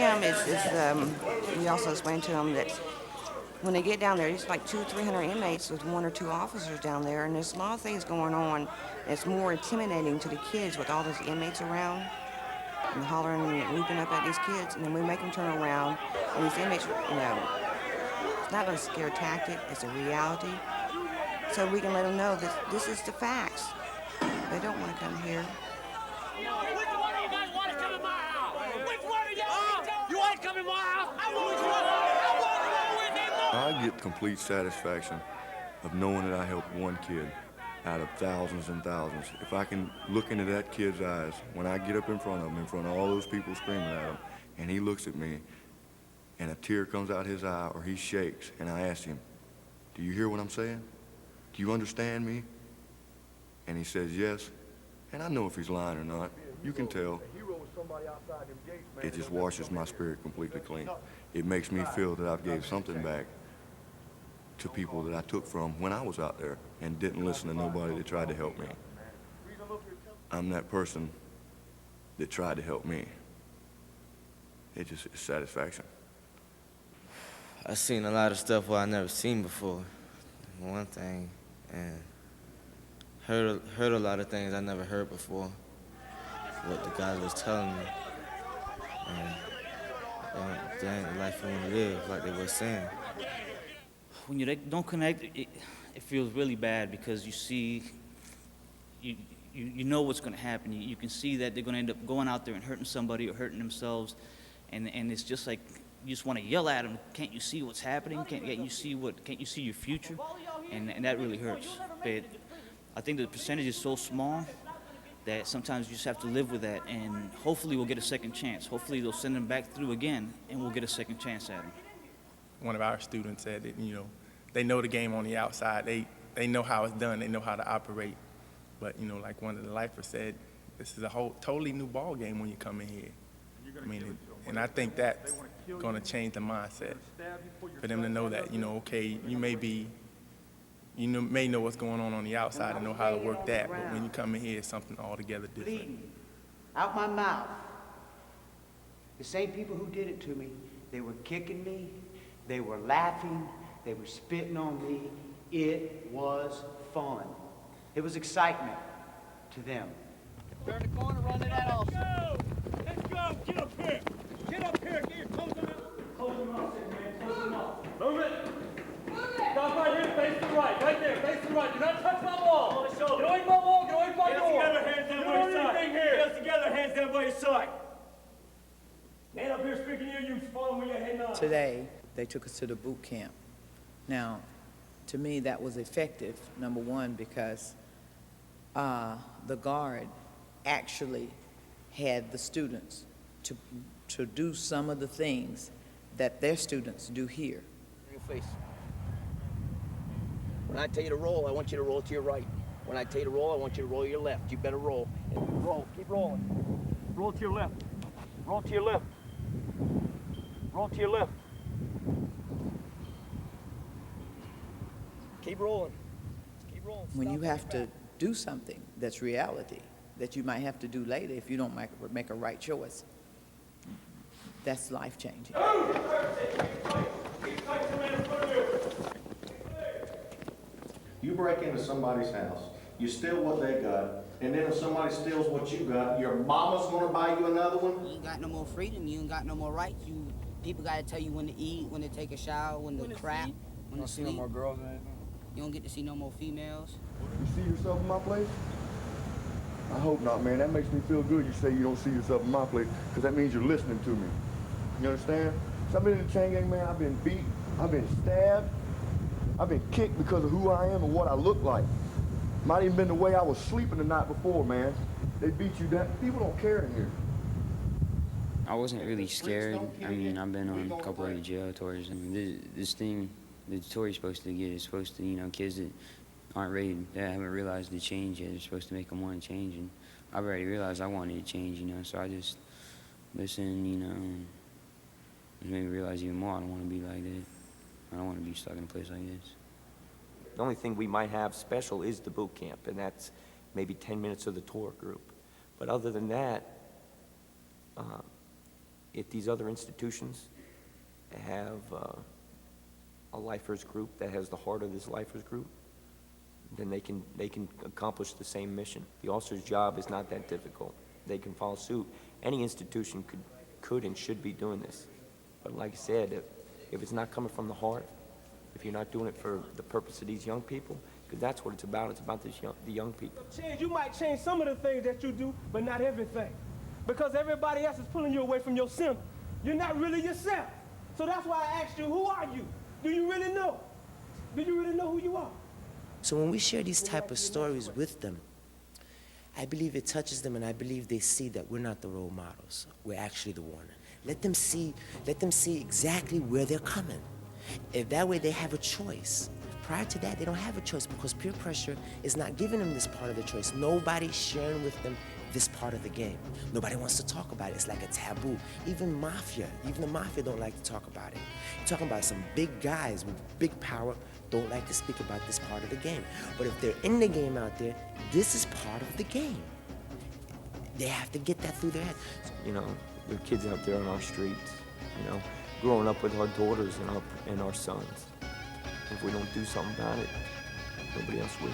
them we also explain to them that when they get down there, it's like 200-300 inmates with 1 or 2 officers down there, and there's a lot of things going on. It's more intimidating to the kids with all those inmates around and hollering and whooping up at these kids, and then we make them turn around, and these inmates, it's not a scare tactic, it's a reality. So we can let them know that this is the facts. They don't want to come here. Which one of you guys want to come in my house? Which one of y'all? You want to come in my house? I want I get complete satisfaction of knowing that I helped one kid out of thousands and thousands. If I can look into that kid's eyes, when I get up in front of him, in front of all those people screaming at him, and he looks at me, and a tear comes out his eye, or he shakes, and I ask him, do you hear what I'm saying? Do you understand me? And he says yes, and I know if he's lying or not. You can tell. It just washes my spirit completely clean. It makes me feel that I've gave something back to people that I took from when I was out there and didn't listen to nobody that tried to help me. I'm that person that tried to help me. It's satisfaction. I've seen a lot of stuff what I never seen before, one thing, and heard a lot of things I never heard before, what the guys was telling me. And that ain't the life you want to live, like they were saying. When you don't connect, it feels really bad because you see, you know what's going to happen. You can see that they're going to end up going out there and hurting somebody or hurting themselves, and it's just like you just want to yell at them. Can't you see what's happening? Can't you see your future? And that really hurts. But I think the percentage is so small that sometimes you just have to live with that, and hopefully we'll get a second chance. Hopefully they'll send them back through again, and we'll get a second chance at them. One of our students said that, they know the game on the outside. They know how it's done. They know how to operate. But, like one of the lifers said, this is a totally new ball game when you come in here. And I think that's going to change the mindset for them to know that, okay, you may know what's going on the outside and know how to work that, but when you come in here, it's something altogether different. Bleeding out my mouth. The same people who did it to me, they were kicking me, they were laughing, they were spitting on me. It was fun. It was excitement to them. Turn the corner, run to that also. Let's go. Get up here. Get up here. Get your toes in it. Close them up, man. Close them up. Move it. Stop right here. Face the right. Right there. Face the right. Do not touch my wall. Get away from my wall. Get away from my door. Get us together. Hands down by your side. Get us together. Hands down by your side. Man up here speaking to you. You follow me your head nod. Today, they took us to the boot camp. Now, to me, that was effective, number one, because the guard actually had the students to do some of the things that their students do here. Your face. When I tell you to roll, I want you to roll to your right. When I tell you to roll, I want you to roll to your left. You better roll. And roll. Keep rolling. Roll to your left. Roll to your left. Roll to your left. Keep rolling. Keep rolling. When you have to do something that's reality, that you might have to do later if you don't make a right choice, that's life-changing. You break into somebody's house, you steal what they got, and then if somebody steals what you got, your mama's gonna buy you another one? You ain't got no more freedom, you ain't got no more rights. People gotta tell you when to eat, when to take a shower, when to crap, when to sleep. See no more girls or anything? You don't get to see no more females. You see yourself in my place? I hope not, man. That makes me feel good you say you don't see yourself in my place, because that means you're listening to me. You understand? So I've been in the chain gang, man. I've been beat. I've been stabbed. I've been kicked because of who I am and what I look like. Might even been the way I was sleeping the night before, man. They beat you down. People don't care in here. I wasn't really scared. I mean, I've been on a couple of jail tours. I mean, this thing the tour you're supposed to get is supposed to, kids that aren't ready, that haven't realized the change yet, they're supposed to make them want to change. And I've already realized I wanted to change, so I just listened, it made me realize even more I don't want to be like that. I don't want to be stuck in a place like this. The only thing we might have special is the boot camp, and that's maybe 10 minutes of the tour group. But other than that, if these other institutions have a lifers group that has the heart of this lifers group, then they can accomplish the same mission. The officer's job is not that difficult. They can follow suit. Any institution could and should be doing this. But like I said, if it's not coming from the heart, if you're not doing it for the purpose of these young people, because that's what it's about the young people. You might change some of the things that you do, but not everything. Because everybody else is pulling you away from your center. You're not really yourself. So that's why I asked you, who are you? Do you really know? Do you really know who you are? So when we share these type of stories with them, I believe it touches them, and I believe they see that we're not the role models. We're actually the warning. Let them see exactly where they're coming. If that way they have a choice. Prior to that, they don't have a choice because peer pressure is not giving them this part of the choice. Nobody's sharing with them this part of the game. Nobody wants to talk about it. It's like a taboo. Even the mafia don't like to talk about it. You're talking about some big guys with big power don't like to speak about this part of the game. But if they're in the game out there, this is part of the game. They have to get that through their head. You know, there are kids out there on our streets, you know, growing up with our daughters and our sons. If we don't do something about it, nobody else will.